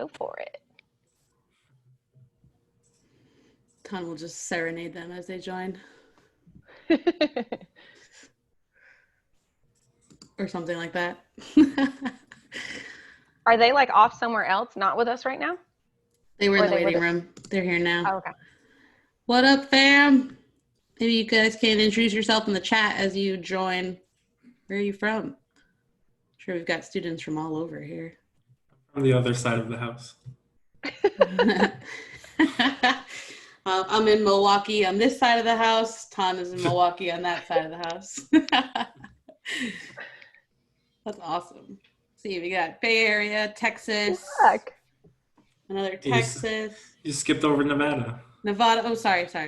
Go for it. Ton will just serenade them as they join. Or something like that. Are they like off somewhere else, not with us right now? They were in the waiting room. They're here now. Oh, okay. What up, fam? Maybe you guys can introduce yourself in the chat as you join. Where are you from? I'm sure we've got students from all over here. From the other side of the house. I'm in Milwaukee on this side of the house. Ton is in Milwaukee on that side of the house. That's awesome. See, we got Bay Area, Texas. Look. Another Texas. You skipped over Nevada. Nevada. Oh, sorry. Is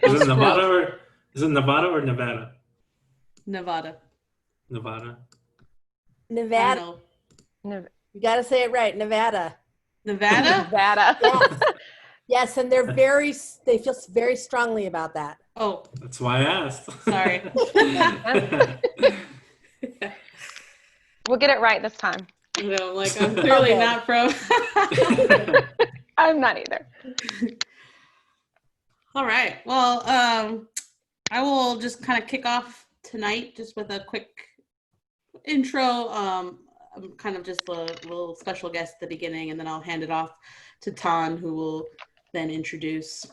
it Nevada or Nevada? Nevada. Nevada. You got to say it right. Nevada. Nevada. Yes. Yes, and they feel very strongly about that. Oh, that's why I asked. Sorry. We'll get it right this time. No, like I'm clearly not from. I'm not either. All right. Well, I will just kind of kick off tonight just with a quick intro. I'm kind of just a little special guest at the beginning, and then I'll hand it off to Tan, who will then introduce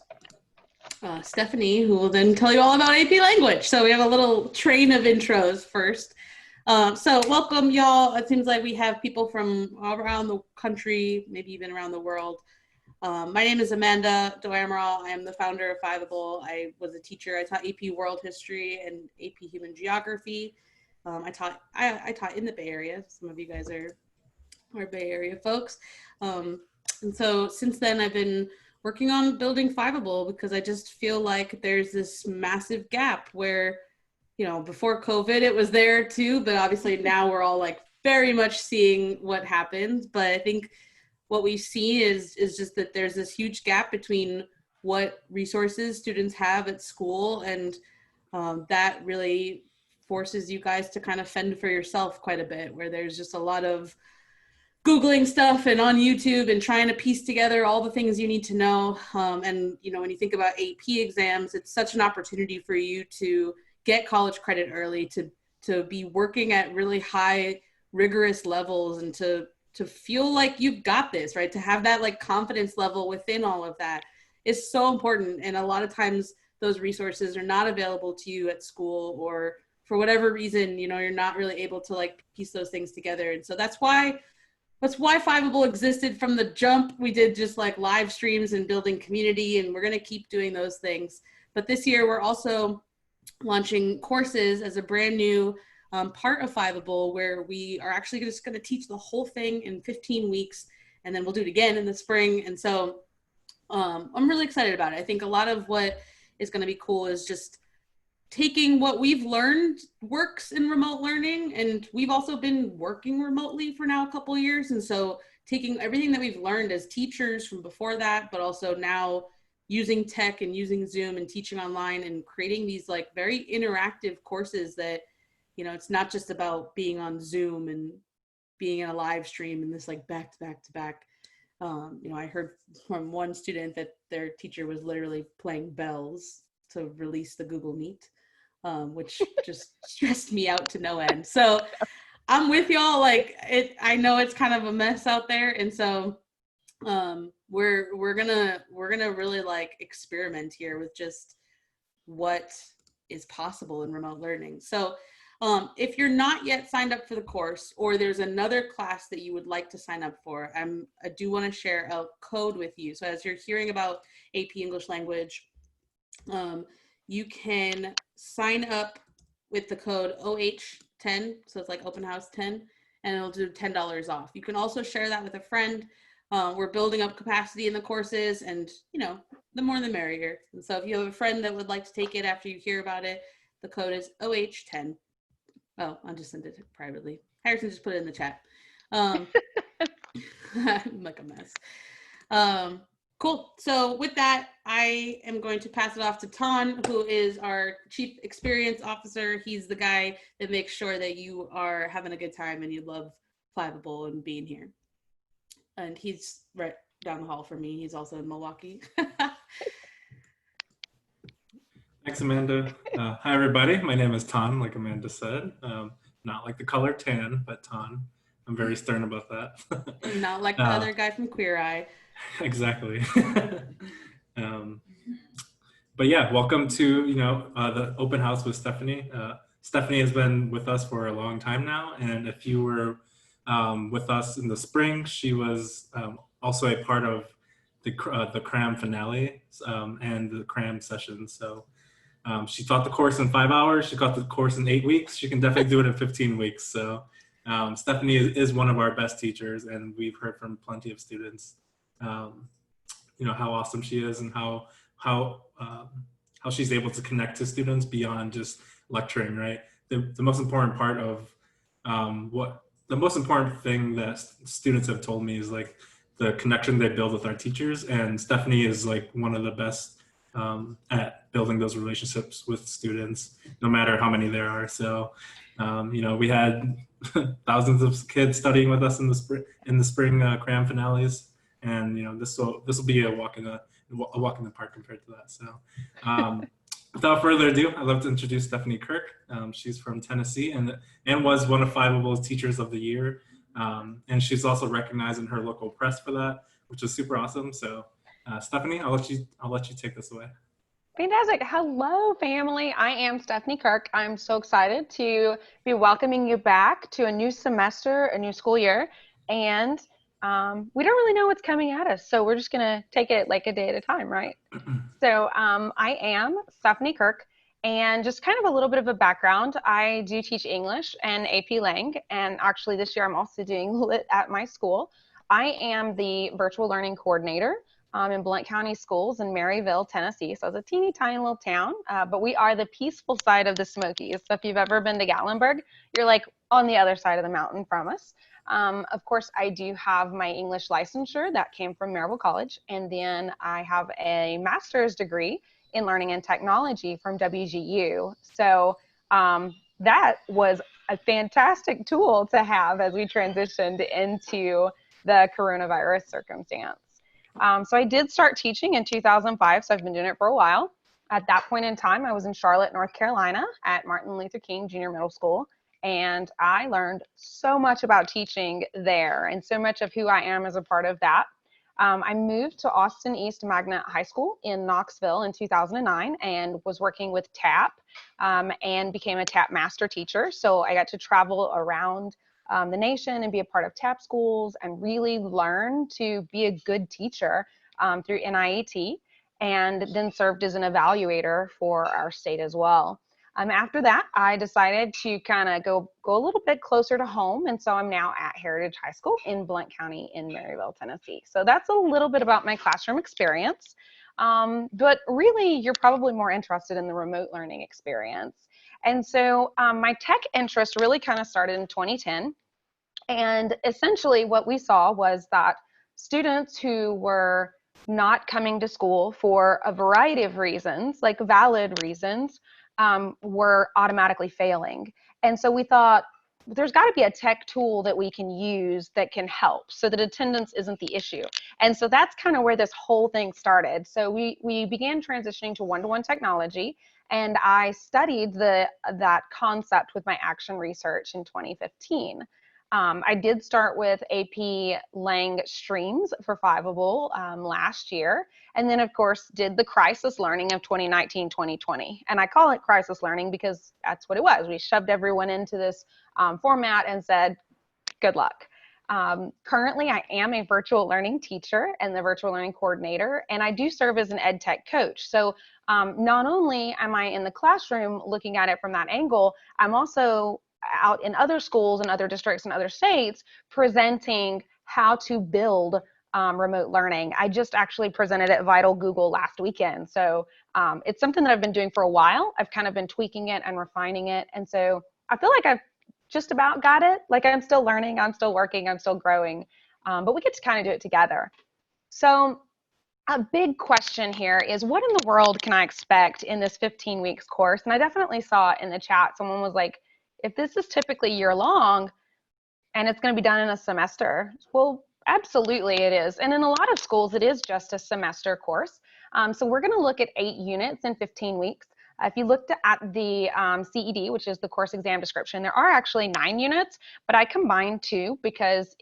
Stephanie, who will then tell you all about AP language. So we have a little train of intros first. So welcome, y'all. It seems like we have people from all around the country, maybe even around the world. My name is Amanda Doamaral. I am the founder of Fiveable. I was a teacher. I taught AP World History and AP Human Geography. I taught in the Bay Area. Some of you guys are Bay Area folks. And so since then, I've been working on building Fiveable because I just feel like there's this massive gap where, you know, before COVID, it was there too, but obviously now we're all like very much seeing what happens. But I think what we see is just that there's this huge gap between what resources students have at school, and that really forces you guys to kind of fend for yourself quite a bit, where there's just a lot of Googling stuff and on YouTube and trying to piece together all the things you need to know. And, you know, when you think about AP exams, it's such an opportunity for you to get college credit early, to be working at really high, rigorous levels, and to feel like you've got this, right? To have that like confidence level within all of that is so important. And a lot of times those resources are not available to you at school, or for whatever reason, you know, you're not really able to like piece those things together. And so that's why Fiveable existed from the jump. We did just like live streams and building community, and we're going to keep doing those things. But this year we're also launching courses as a brand new part of Fiveable, where we are actually just going to teach the whole thing in 15 weeks, and then we'll do it again in the spring. And so I'm really excited about it. I think a lot of what is going to be cool is just taking what we've learned works in remote learning, and we've also been working remotely for now a couple of years. And so taking everything that we've learned as teachers from before that, but also now using tech and using Zoom and teaching online and creating these like very interactive courses that, you know, it's not just about being on Zoom and being in a live stream and this like back to back. You know, I heard from one student that their teacher was literally playing bells to release the Google Meet, which just stressed me out to no end. So I'm with y'all. Like I know it's kind of a mess out there, and so we're gonna really like experiment here with just what is possible in remote learning. So if you're not yet signed up for the course, or there's another class that you would like to sign up for, I do want to share a code with you. So as you're hearing about AP English Language, you can sign up with the code OH10, so it's like open house 10, and it'll do $10 off. You can also share that with a friend. We're building up capacity in the courses, and you know, the more the merrier. And so if you have a friend that would like to take it after you hear about it, the code is OH10. Oh, I'll just send it privately. Harrison just put it in the chat. I'm like a mess. Cool. So with that, I am going to pass it off to Tan, who is our Chief Experience Officer. He's the guy that makes sure that you are having a good time and you love Fiveable and being here. and he's right down the hall from me. He's also in Milwaukee. Thanks, Amanda. Hi, everybody. My name is Ton, like Amanda said. Not like the color tan, but Ton. I'm very stern about that. Not like the other guy from Queer Eye. Exactly. But yeah, welcome to the open house with Stephanie. Stephanie has been with us for a long time now, and if you were with us in the spring, she was also a part of the cram finale and the cram session. So she taught the course in 5 hours. She taught the course in 8 weeks. She can definitely do it in 15 weeks. So Stephanie is one of our best teachers, and we've heard from plenty of students, how awesome she is and how she's able to connect to students beyond just lecturing. Right. The most important part of the most important thing that students have told me is like the connection they build with our teachers, and Stephanie is like one of the best at building those relationships with students, no matter how many there are. So, we had thousands of kids studying with us in the spring cram finales, and this will be a walk in the park compared to that. So, without further ado, I'd love to introduce Stephanie Kirk. She's from Tennessee and was one of Fiveable's Teachers of the Year, and she's also recognized in her local press for that, which is super awesome. So. Stephanie, I'll let you take this away. Fantastic. Hello, family. I am Stephanie Kirk. I'm so excited to be welcoming you back to a new semester, a new school year. And we don't really know what's coming at us, so we're just going to take it like a day at a time, right? So I am Stephanie Kirk. And just kind of a little bit of a background, I do teach English and AP Lang. And actually this year I'm also doing Lit at my school. I am the virtual learning coordinator in Blount County Schools in Maryville, Tennessee. So it's a teeny tiny little town, but we are the peaceful side of the Smokies. So if you've ever been to Gatlinburg, you're like on the other side of the mountain from us. Of course, I do have my English licensure that came from Maryville College. And then I have a master's degree in learning and technology from WGU. So that was a fantastic tool to have as we transitioned into the coronavirus circumstance. So I did start teaching in 2005, so I've been doing it for a while. At that point in time, I was in Charlotte, North Carolina at Martin Luther King Junior Middle School, and I learned so much about teaching there and so much of who I am as a part of that. I moved to Austin East Magnet High School in Knoxville in 2009 and was working with TAP and became a TAP master teacher. So I got to travel around the nation and be a part of TAP schools and really learn to be a good teacher through NIET, and then served as an evaluator for our state as well. After that, I decided to kind of go a little bit closer to home, and so I'm now at Heritage High School in Blount County in Maryville, Tennessee. So that's a little bit about my classroom experience, but really you're probably more interested in the remote learning experience. And so my tech interest really kind of started in 2010. And essentially what we saw was that students who were not coming to school for a variety of reasons, like valid reasons, were automatically failing. And so we thought, there's got to be a tech tool that we can use that can help so that attendance isn't the issue. And so that's kind of where this whole thing started. So we began transitioning to one-to-one technology, and I studied that concept with my action research in 2015. I did start with AP Lang streams for Fiveable last year, and then of course did the crisis learning of 2019-2020. And I call it crisis learning because that's what it was. We shoved everyone into this format and said, good luck. Currently, I am a virtual learning teacher and the virtual learning coordinator, and I do serve as an ed tech coach. So not only am I in the classroom looking at it from that angle, I'm also out in other schools and other districts and other states presenting how to build remote learning. I just actually presented at Vital Google last weekend. So it's something that I've been doing for a while. I've kind of been tweaking it and refining it. And so I feel like I've just about got it. Like I'm still learning, I'm still working, I'm still growing, but we get to kind of do it together. So a big question here is, what in the world can I expect in this 15 weeks course? And I definitely saw in the chat, someone was like, if this is typically year long and it's going to be done in a semester, well, Absolutely, it is. And in a lot of schools, it is just a semester course. So we're going to look at 8 units in 15 weeks. If you looked at the CED, which is the course exam description, there are actually 9 units, but I combined 2 because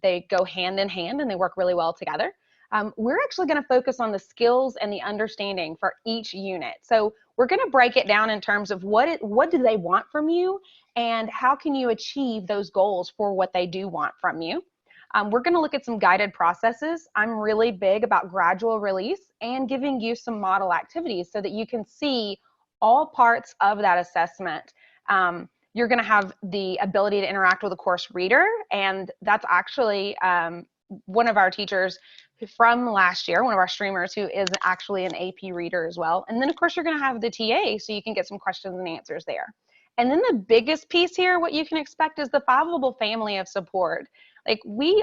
they go hand in hand and they work really well together. We're actually going to focus on the skills and the understanding for each unit. So we're going to break it down in terms of what do they want from you and how can you achieve those goals for what they do want from you. We're going to look at some guided processes. I'm really big about gradual release and giving you some model activities so that you can see all parts of that assessment. You're going to have the ability to interact with a course reader, and that's actually one of our teachers from last year, one of our streamers who is actually an AP reader as well. And then of course you're going to have the TA so you can get some questions and answers there. And then the biggest piece here, what you can expect, is the Fiveable family of support. Like we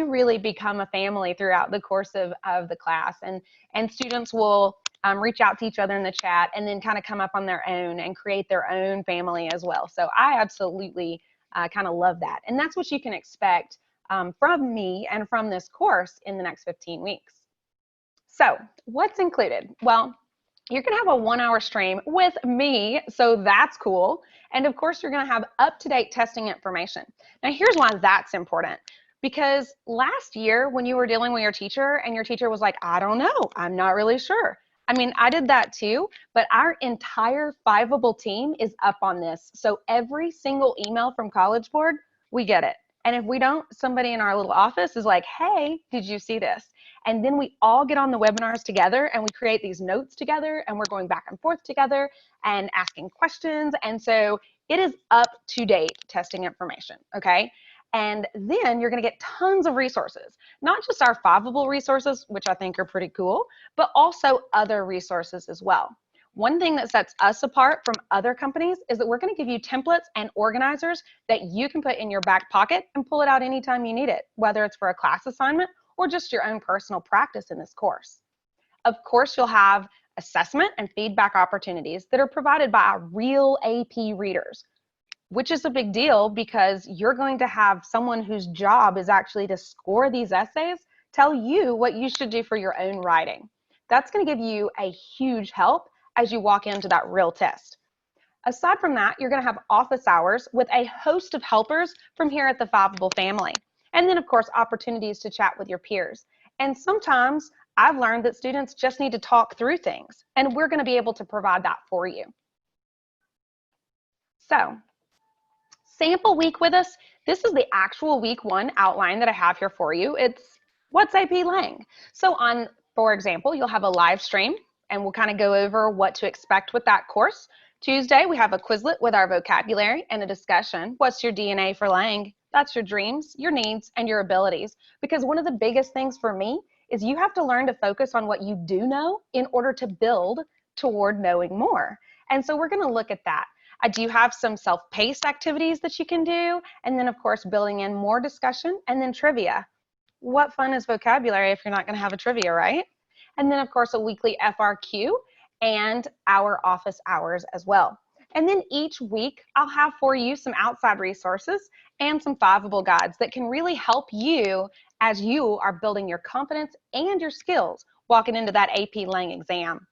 really become a family throughout the course of the class, and students will reach out to each other in the chat and then kind of come up on their own and create their own family as well. So I absolutely kind of love that. And that's what you can expect from me and from this course in the next 15 weeks. So what's included? Well, you're going to have a 1-hour stream with me, so that's cool. And of course, you're going to have up-to-date testing information. Now, here's why that's important. Because last year, when you were dealing with your teacher and your teacher was like, I don't know, I'm not really sure. I mean, I did that too, but our entire Fiveable team is up on this. So every single email from College Board, we get it. And if we don't, somebody in our little office is like, hey, did you see this? And then we all get on the webinars together and we create these notes together and we're going back and forth together and asking questions. And so it is up to date testing information, okay? And then you're going to get tons of resources, not just our Fiveable resources, which I think are pretty cool, but also other resources as well. One thing that sets us apart from other companies is that we're going to give you templates and organizers that you can put in your back pocket and pull it out anytime you need it, whether it's for a class assignment or just your own personal practice in this course. Of course, you'll have assessment and feedback opportunities that are provided by our real AP readers, which is a big deal because you're going to have someone whose job is actually to score these essays tell you what you should do for your own writing. That's going to give you a huge help as you walk into that real test. Aside from that, you're going to have office hours with a host of helpers from here at the Fiveable family. And then, of course, opportunities to chat with your peers. And sometimes I've learned that students just need to talk through things, and we're going to be able to provide that for you. So, sample week with us. This is the actual week 1 outline that I have here for you. It's what's AP Lang. So for example, you'll have a live stream and we'll kind of go over what to expect with that course. Tuesday, we have a Quizlet with our vocabulary and a discussion. What's your DNA for Lang? That's your dreams, your needs, and your abilities. Because one of the biggest things for me is you have to learn to focus on what you do know in order to build toward knowing more. And so we're going to look at that. I do have some self-paced activities that you can do, and then of course building in more discussion and then trivia. What fun is vocabulary if you're not going to have a trivia, right? And then of course a weekly FRQ and our office hours as well. And then each week I'll have for you some outside resources and some Fiveable guides that can really help you as you are building your confidence and your skills walking into that AP Lang exam.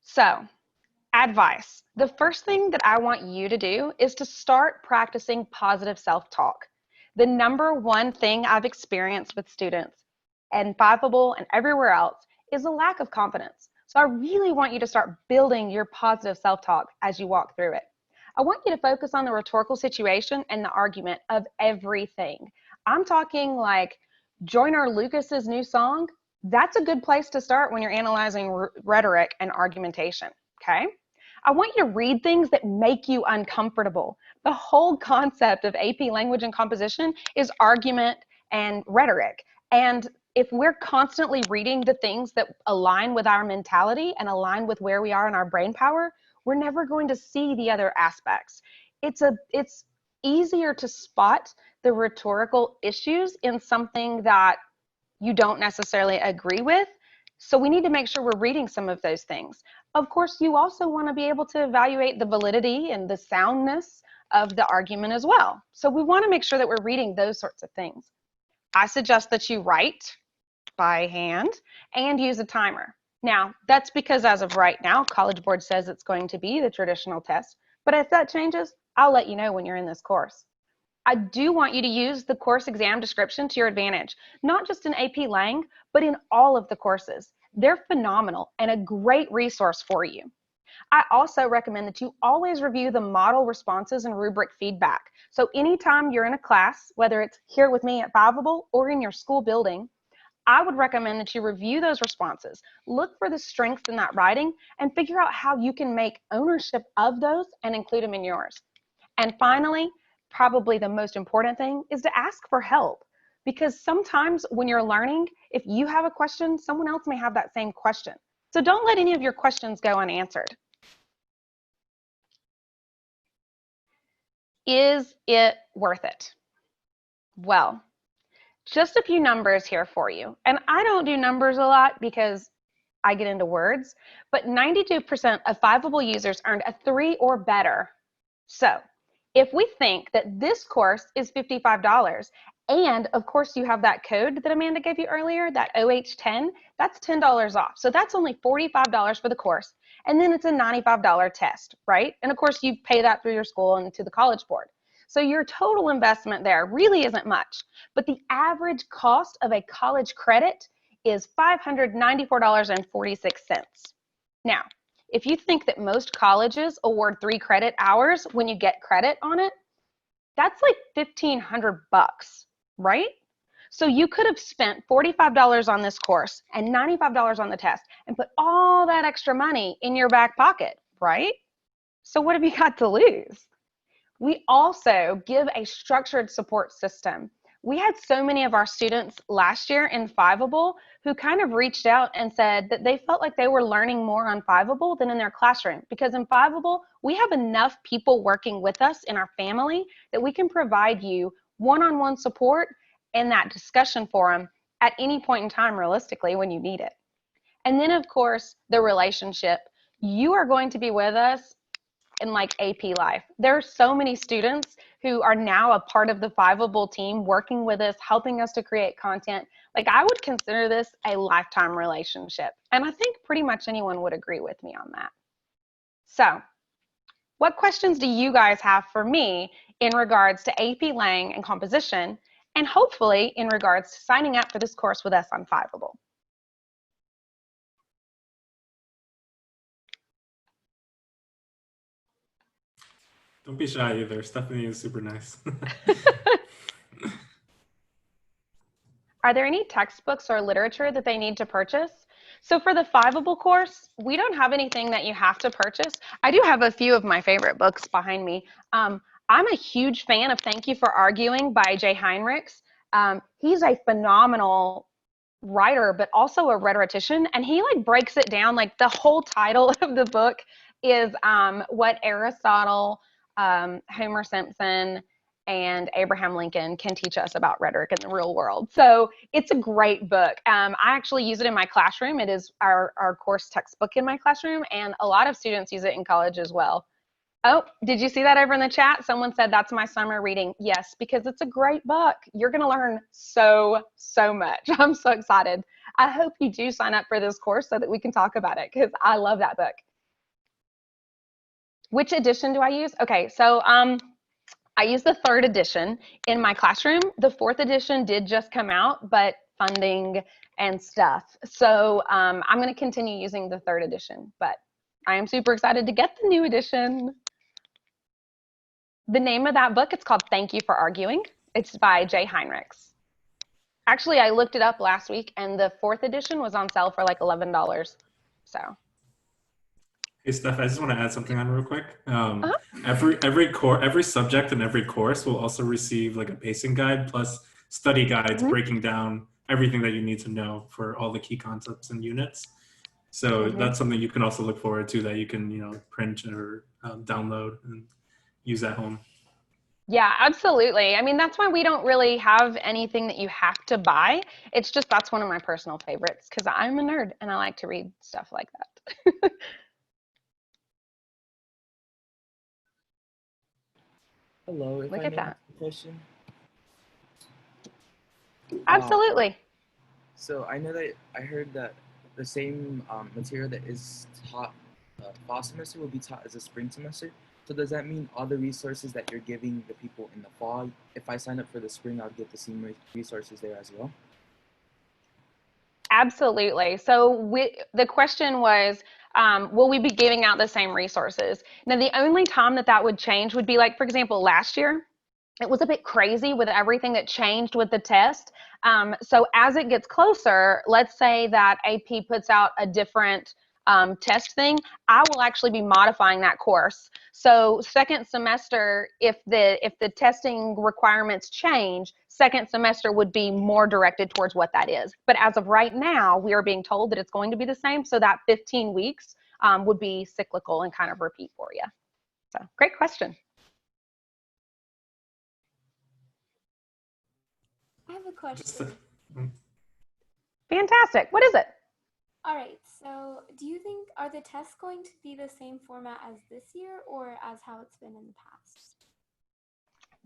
So, advice. The first thing that I want you to do is to start practicing positive self-talk. The #1 thing I've experienced with students and Fiveable and everywhere else is a lack of confidence. So I really want you to start building your positive self-talk as you walk through it. I want you to focus on the rhetorical situation and the argument of everything. I'm talking like Joyner Lucas's new song. That's a good place to start when you're analyzing rhetoric and argumentation, okay? I want you to read things that make you uncomfortable. The whole concept of AP language and composition is argument and rhetoric. And if we're constantly reading the things that align with our mentality and align with where we are in our brain power, we're never going to see the other aspects. It's easier to spot the rhetorical issues in something that you don't necessarily agree with. So we need to make sure we're reading some of those things. Of course, you also want to be able to evaluate the validity and the soundness of the argument as well. So we want to make sure that we're reading those sorts of things. I suggest that you write by hand and use a timer. Now, that's because as of right now, College Board says it's going to be the traditional test. But if that changes, I'll let you know when you're in this course. I do want you to use the course exam description to your advantage, not just in AP Lang, but in all of the courses. They're phenomenal and a great resource for you. I also recommend that you always review the model responses and rubric feedback. So anytime you're in a class, whether it's here with me at Fiveable or in your school building, I would recommend that you review those responses, look for the strengths in that writing, and figure out how you can make ownership of those and include them in yours. And finally, probably the most important thing is to ask for help, because sometimes when you're learning, if you have a question, someone else may have that same question. So don't let any of your questions go unanswered. Is it worth it? Well, just a few numbers here for you. And I don't do numbers a lot because I get into words, but 92% of Fiveable users earned a 3 or better. So if we think that this course is $55, and of course you have that code that Amanda gave you earlier, that OH10, that's $10 off. So that's only $45 for the course. And then it's a $95 test, right? And of course you pay that through your school and to the College Board. So your total investment there really isn't much, but the average cost of a college credit is $594.46. Now, if you think that most colleges award 3 credit hours when you get credit on it, that's like $1,500 bucks, right? So you could have spent $45 on this course and $95 on the test and put all that extra money in your back pocket, right? So what have you got to lose? We also give a structured support system. We had so many of our students last year in Fiveable who kind of reached out and said that they felt like they were learning more on Fiveable than in their classroom, because in Fiveable, we have enough people working with us in our family that we can provide you one-on-one support in that discussion forum at any point in time, realistically, when you need it. And then, of course, the relationship. You are going to be with us in like AP life. There are so many students who are now a part of the Fiveable team working with us, helping us to create content. Like, I would consider this a lifetime relationship. And I think pretty much anyone would agree with me on that. So what questions do you guys have for me in regards to AP Lang and composition, and hopefully in regards to signing up for this course with us on Fiveable? Don't be shy either. Stephanie is super nice. Are there any textbooks or literature that they need to purchase? So for the Fiveable course, we don't have anything that you have to purchase. I do have a few of my favorite books behind me. I'm a huge fan of Thank You for Arguing by Jay Heinrichs. He's a phenomenal writer, but also a rhetorician, and he like breaks it down. Like, the whole title of the book is what Aristotle, Homer Simpson, and Abraham Lincoln can teach us about rhetoric in the real world. So it's a great book. I actually use it in my classroom. It is our course textbook in my classroom, and a lot of students use it in college as well. Oh, did you see that over in the chat? Someone said that's my summer reading. Yes, because it's a great book. You're going to learn so much. I'm so excited. I hope you do sign up for this course so that we can talk about it, because I love that book. Which edition do I use? Okay, so I use the 3rd edition in my classroom. The 4th edition did just come out, but funding and stuff. So I'm going to continue using the 3rd edition, but I am super excited to get the new edition. The name of that book, it's called Thank You for Arguing. It's by Jay Heinrichs. Actually, I looked it up last week, and the 4th edition was on sale for like $11. So. Hey Steph, I just want to add something on real quick. Every subject and every course will also receive like a pacing guide plus study guides breaking down everything that you need to know for all the key concepts and units. So that's something you can also look forward to, that you can print or download and use at home. Yeah, absolutely. I mean, that's why we don't really have anything that you have to buy. It's just that's one of my personal favorites, because I'm a nerd and I like to read stuff like that. Hello, if Look I at may ask that. a question. Um, Absolutely. so I know that I heard that the same material that is taught fall semester will be taught as a spring semester. So does that mean all the resources that you're giving the people in the fall, if I sign up for the spring, I'll get the same resources there as well? Absolutely. So the question was, will we be giving out the same resources? Now, the only time that that would change would be like, for example, last year, it was a bit crazy with everything that changed with the test. So as it gets closer, let's say that AP puts out a different test thing, I will actually be modifying that course. So second semester, if the testing requirements change, second semester would be more directed towards what that is. But as of right now, we are being told that it's going to be the same. So that 15 weeks would be cyclical and kind of repeat for you. So great question. I have a Just question. Fantastic. What is it? All right, so do you think, are the tests going to be the same format as this year or as how it's been in the past?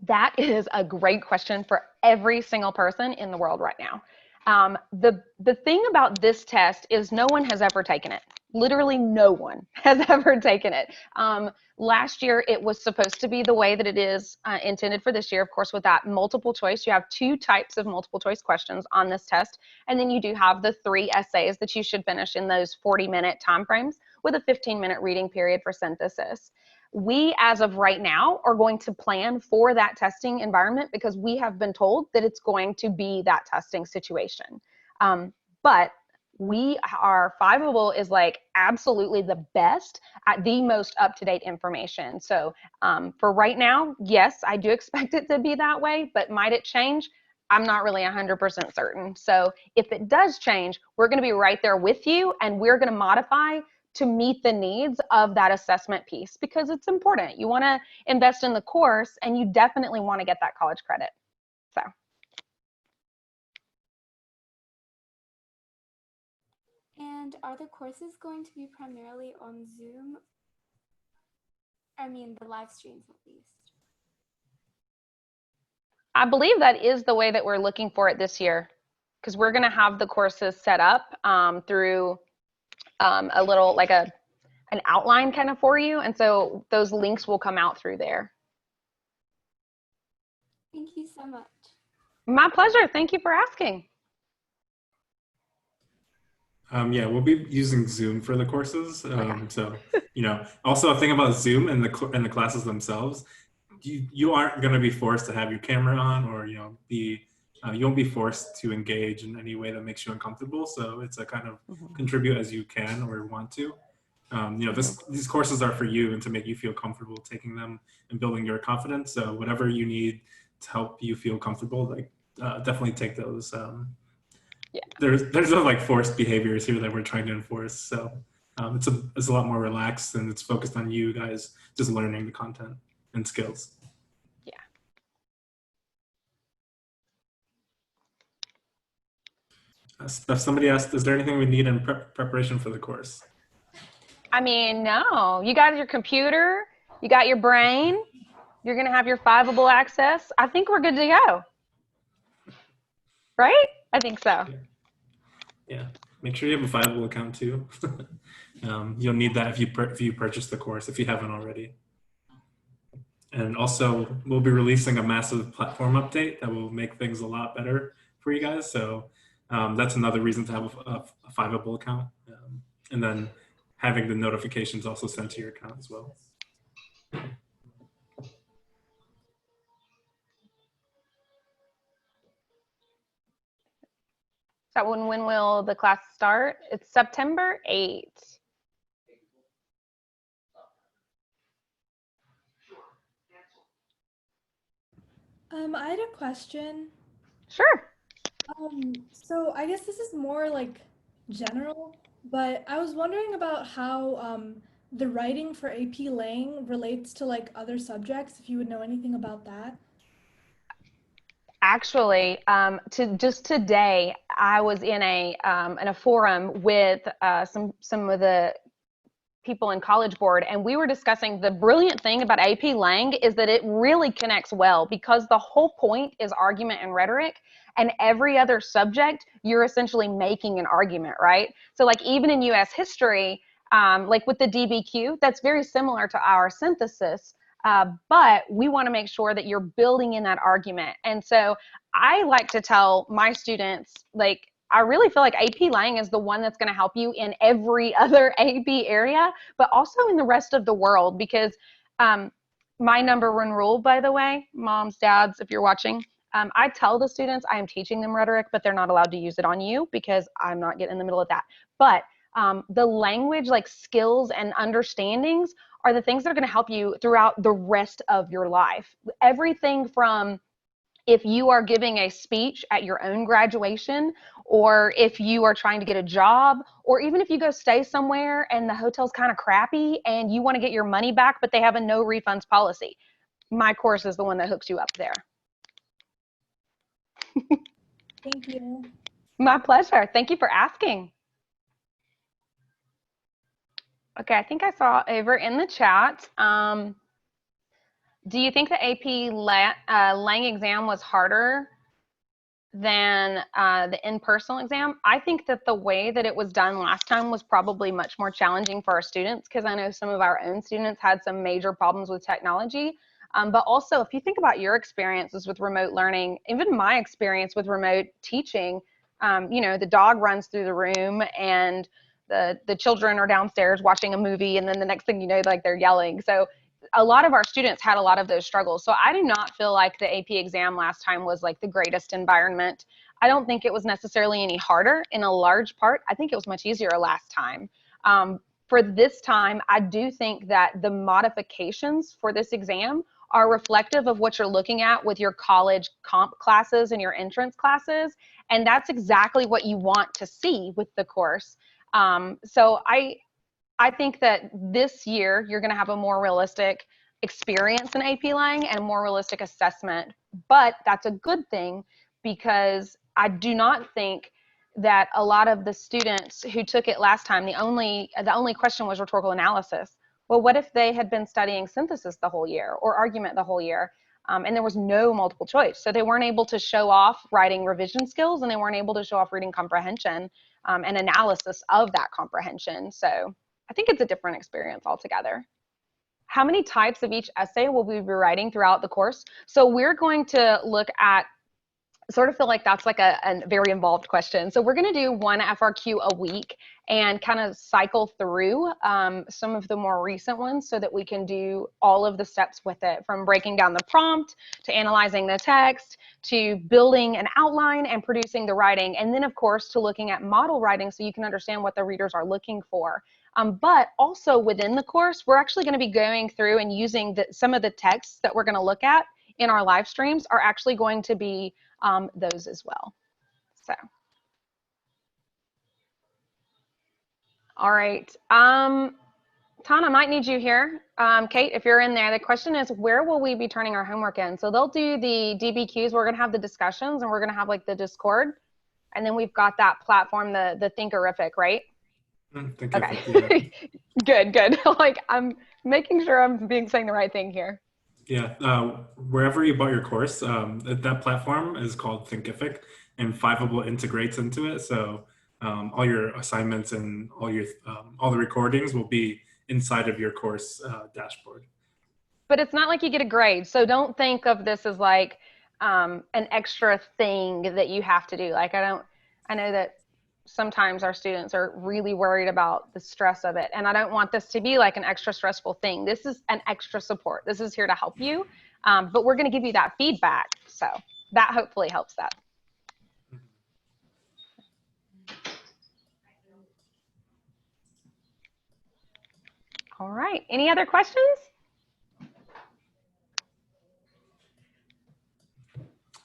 That is a great question for every single person in the world right now. The thing about this test is no one has ever taken it. Literally no one has ever taken it. Last year, it was supposed to be the way that it is intended for this year. Of course, with that multiple choice, you have 2 types of multiple choice questions on this test. And then you do have the 3 essays that you should finish in those 40-minute time frames with a 15-minute reading period for synthesis. We, as of right now, are going to plan for that testing environment because we have been told that it's going to be that testing situation. But our Fiveable is like absolutely the best at the most up-to-date information. So for right now, yes, I do expect it to be that way, but might it change? I'm not really 100% certain. So if it does change, we're going to be right there with you, and we're going to modify to meet the needs of that assessment piece because it's important. You want to invest in the course, and you definitely want to get that college credit. So. And are the courses going to be primarily on Zoom? I mean, the live streams at least. I believe that is the way that we're looking for it this year because we're going to have the courses set up through a little like an outline kind of for you. And so those links will come out through there. Thank you so much. My pleasure. Thank you for asking. Yeah, we'll be using Zoom for the courses. Okay. So, also a thing about Zoom and the classes themselves, you aren't going to be forced to have your camera on, or you won't be forced to engage in any way that makes you uncomfortable. So it's a kind of contribute as you can or want to. These courses are for you and to make you feel comfortable taking them and building your confidence. So whatever you need to help you feel comfortable, definitely take those. Yeah. There's no like forced behaviors here that we're trying to enforce. So it's a lot more relaxed, and it's focused on you guys just learning the content and skills. Yeah. Somebody asked, is there anything we need in preparation for the course? I mean, no. You got your computer, you got your brain, you're going to have your Fiveable access. I think we're good to go. Right? I think so. Yeah. Make sure you have a Fiveable account too. You'll need that if you purchase the course, if you haven't already. And also, we'll be releasing a massive platform update that will make things a lot better for you guys. So that's another reason to have a Fiveable account. And then having the notifications also sent to your account as well. So when will the class start? It's September 8th. I had a question. Sure. So I guess this is more like general, but I was wondering about how the writing for AP Lang relates to like other subjects, if you would know anything about that. Actually, just today, I was in a forum with some of the people in College Board, and we were discussing the brilliant thing about AP Lang is that it really connects well because the whole point is argument and rhetoric, and every other subject, you're essentially making an argument, right? So like even in US history, like with the DBQ, that's very similar to our synthesis, but we want to make sure that you're building in that argument. And so I like to tell my students, like, I really feel like AP Lang is the one that's going to help you in every other AP area, but also in the rest of the world, because my number one rule, by the way, moms, dads, if you're watching, I tell the students I am teaching them rhetoric, but they're not allowed to use it on you because I'm not getting in the middle of that. But the language, like skills and understandings, are the things that are going to help you throughout the rest of your life. Everything from if you are giving a speech at your own graduation, or if you are trying to get a job, or even if you go stay somewhere and the hotel's kind of crappy and you want to get your money back, but they have a no refunds policy. My course is the one that hooks you up there. Thank you. My pleasure. Thank you for asking. Okay, I think I saw over in the chat. Do you think the AP Lang exam was harder than the in-person exam? I think that the way that it was done last time was probably much more challenging for our students, because I know some of our own students had some major problems with technology. But also, if you think about your experiences with remote learning, even my experience with remote teaching, you know, the dog runs through the room and the children are downstairs watching a movie, and then the next thing you know, like they're yelling. So a lot of our students had a lot of those struggles. So I do not feel like the AP exam last time was like the greatest environment. I don't think it was necessarily any harder in a large part. I think it was much easier last time. For this time, I do think that the modifications for this exam are reflective of what you're looking at with your college comp classes and your entrance classes. And that's exactly what you want to see with the course. So I think that this year you're going to have a more realistic experience in AP Lang and a more realistic assessment, but that's a good thing, because I do not think that a lot of the students who took it last time, the only question was rhetorical analysis. Well, what if they had been studying synthesis the whole year or argument the whole year? And there was no multiple choice. So they weren't able to show off writing revision skills, and they weren't able to show off reading comprehension and analysis of that comprehension. So I think it's a different experience altogether. How many types of each essay will we be writing throughout the course? So we're going to look at, sort of feel like that's like a very involved question. So we're going to do one FRQ a week and kind of cycle through some of the more recent ones so that we can do all of the steps with it, from breaking down the prompt to analyzing the text to building an outline and producing the writing. And then of course to looking at model writing so you can understand what the readers are looking for. But also within the course, we're actually going to be going through and using some of the texts that we're going to look at in our live streams are actually going to be those as well. So, all right. Ton, I might need you here. Kate, if you're in there, the question is, where will we be turning our homework in? So they'll do the DBQs. We're going to have the discussions, and we're going to have like the Discord. And then we've got that platform, the Thinkerific, right? Okay. Good, good. Like I'm making sure I'm saying the right thing here. Yeah, wherever you bought your course, that platform is called Thinkific, and Fiveable integrates into it. So all your assignments and all the recordings will be inside of your course dashboard. But it's not like you get a grade. So don't think of this as like an extra thing that you have to do. Like I know that sometimes our students are really worried about the stress of it. And I don't want this to be like an extra stressful thing. This is an extra support. This is here to help you. But we're going to give you that feedback. So that hopefully helps that. All right. Any other questions?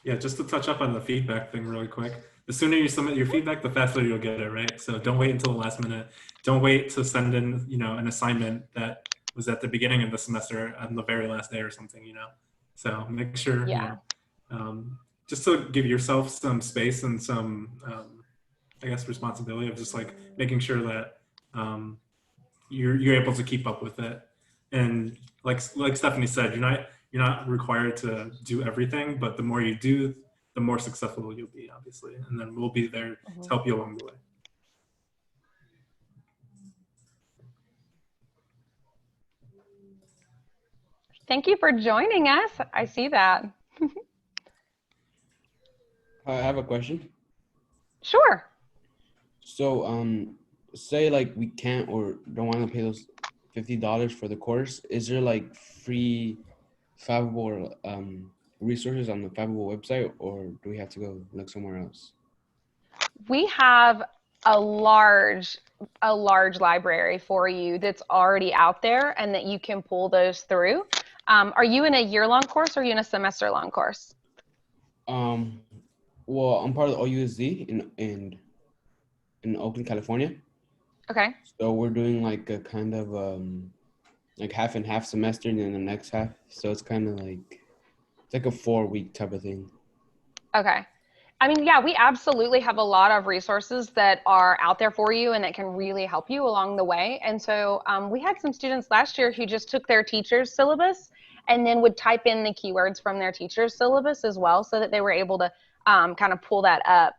Yeah, just to touch up on the feedback thing really quick. The sooner you submit your feedback, the faster you'll get it, right? So don't wait until the last minute. Don't wait to send in, an assignment that was at the beginning of the semester on the very last day or something, So make sure, yeah. Just to give yourself some space and some, I guess, responsibility of just like making sure that you're able to keep up with it. And like Stephanie said, you're not required to do everything, but the more you do, the more successful you'll be, obviously. And then we'll be there to help you along the way. Thank you for joining us. I see that. I have a question. Sure. So, say like we can't or don't want to pay those $50 for the course. Is there like free Fiveable resources on the Fiveable website, or do we have to go look somewhere else? We have a large library for you that's already out there and that you can pull those through. Are you in a year-long course or are you in a semester-long course? Well, I'm part of the OUSD in Oakland, California. Okay. So we're doing like a kind of like half and half semester, and then the next half. So it's kind of like it's like a 4-week type of thing. Okay. I mean, yeah, we absolutely have a lot of resources that are out there for you and that can really help you along the way. And so we had some students last year who just took their teacher's syllabus and then would type in the keywords from their teacher's syllabus as well, so that they were able to kind of pull that up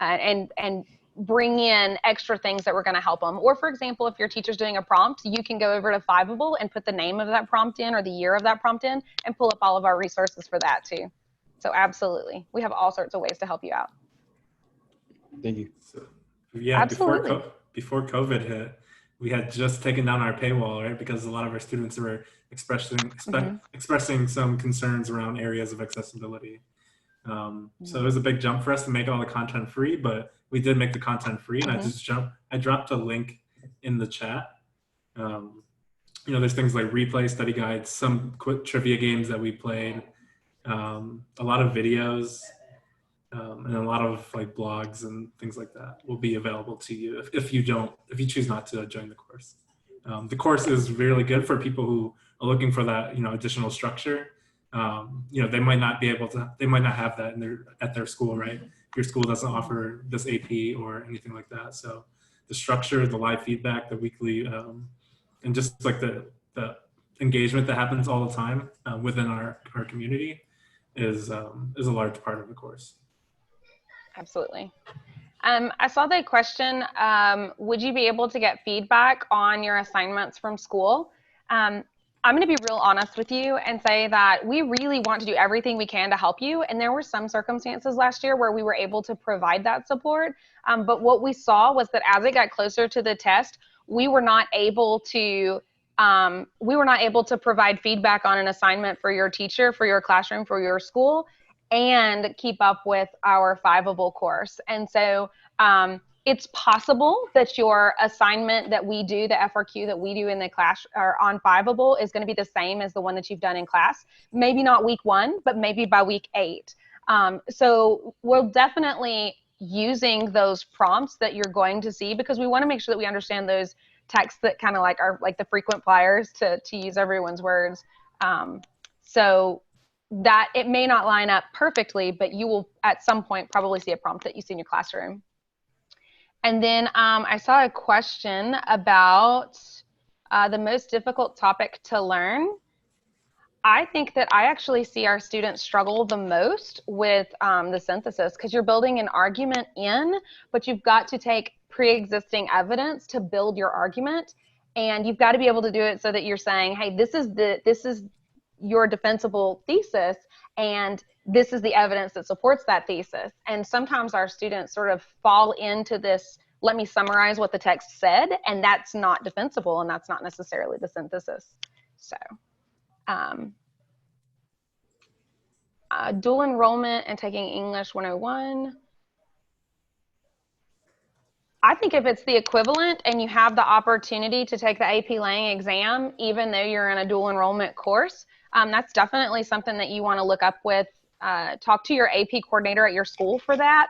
and bring in extra things that were going to help them. Or for example, if your teacher's doing a prompt, you can go over to Fiveable and put the name of that prompt in or the year of that prompt in and pull up all of our resources for that too. So absolutely, we have all sorts of ways to help you out. Thank you. So, yeah, Absolutely. before COVID hit, we had just taken down our paywall, right? Because a lot of our students were expressing some concerns around areas of accessibility. So it was a big jump for us to make all the content free, but we did make the content free, and I dropped a link in the chat. You know, there's things like replay study guides, some quick trivia games that we played, a lot of videos, and a lot of like blogs and things like that will be available to you if you choose not to join the course. The course is really good for people who are looking for that, you know, additional structure. You know, they might not have that at their school, right? If your school doesn't offer this AP or anything like that. So the structure, the live feedback, the weekly, and just like the engagement that happens all the time within our community is a large part of the course. Absolutely. I saw the question, would you be able to get feedback on your assignments from school? I'm going to be real honest with you and say that we really want to do everything we can to help you. And there were some circumstances last year where we were able to provide that support. But what we saw was that as it got closer to the test, we were not able to provide feedback on an assignment for your teacher, for your classroom, for your school, and keep up with our Fiveable course. And so it's possible that your assignment that we do, the FRQ that we do in the class or on Fiveable, is going to be the same as the one that you've done in class. Maybe not week 1, but maybe by week 8. So we're definitely using those prompts that you're going to see, because we want to make sure that we understand those texts that kind of like are like the frequent flyers, to use everyone's words. So that it may not line up perfectly, but you will at some point probably see a prompt that you see in your classroom. And then I saw a question about the most difficult topic to learn. I think that I actually see our students struggle the most with the synthesis, because you're building an argument in, but you've got to take pre-existing evidence to build your argument, and you've got to be able to do it so that you're saying, hey, this is your defensible thesis, and this is the evidence that supports that thesis. And sometimes our students sort of fall into this, let me summarize what the text said, and that's not defensible, and that's not necessarily the synthesis. So dual enrollment and taking English 101. I think if it's the equivalent and you have the opportunity to take the AP Lang exam, even though you're in a dual enrollment course, that's definitely something that you want to look up with. Talk to your AP coordinator at your school for that,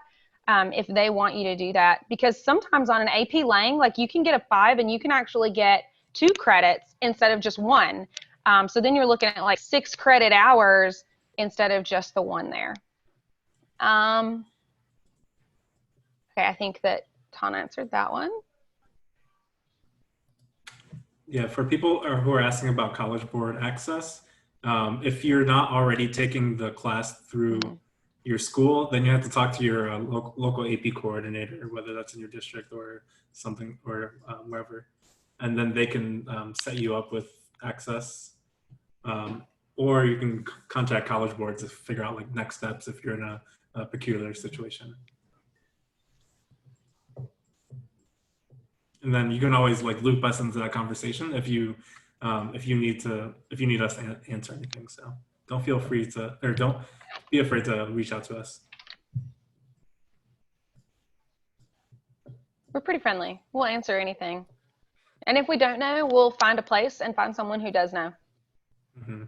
if they want you to do that. Because sometimes on an AP Lang, like you can get a 5 and you can actually get 2 credits instead of just 1. So then you're looking at like 6 credit hours instead of just the 1 there. Okay, I think that Tana answered that one. Yeah, for people who are asking about College Board access, if you're not already taking the class through your school, then you have to talk to your local AP coordinator, whether that's in your district or something, or wherever. And then they can set you up with access. Or you can contact College Board to figure out like next steps if you're in a peculiar situation. And then you can always like loop us into that conversation if you need us to answer anything. So don't feel free to, or don't be afraid to reach out to us. We're pretty friendly. We'll answer anything. And if we don't know, we'll find a place and find someone who does know. Mm-hmm.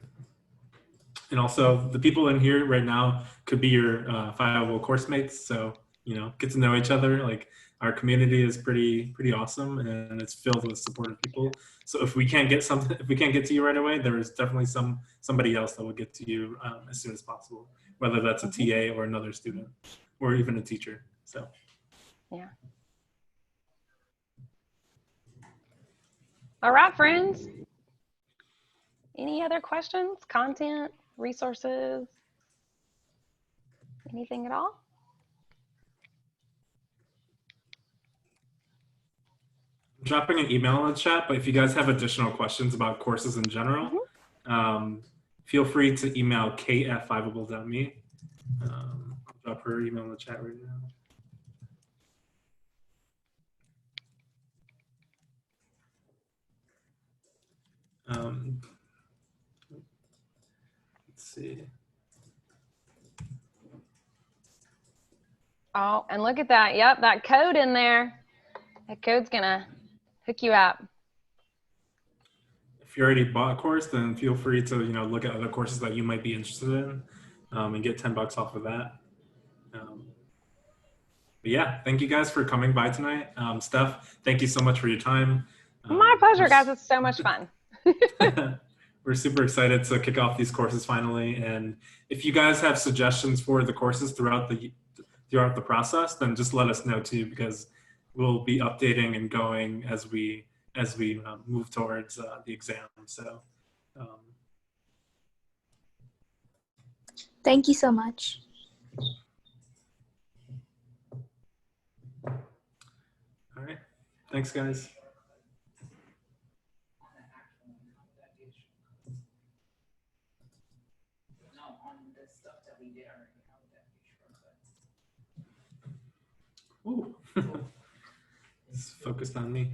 And also the people in here right now could be your Fiveable course mates. So, you know, get to know each other. Like our community is pretty awesome, and it's filled with supportive people. So if we can't get to you right away, there is definitely somebody else that will get to you as soon as possible, whether that's a TA or another student or even a teacher. So, yeah. All right, friends. Any other questions, content, resources, anything at all? I'm dropping an email in the chat, but if you guys have additional questions about courses in general, feel free to email kate@fiveable.me. I'll drop her email in the chat right now. Let's see. Oh, and look at that. Yep, that code in there. That code's gonna hook you up. If you already bought a course, then feel free to look at other courses that you might be interested in, and get $10 off of that. But yeah, thank you guys for coming by tonight. Steph, thank you so much for your time. My pleasure, guys. It's so much fun. We're super excited to kick off these courses finally. And if you guys have suggestions for the courses throughout the process, then just let us know too, because we'll be updating and going as we move towards the exam. So thank you so much. all right, thanks guys. Ooh. It's focused on me.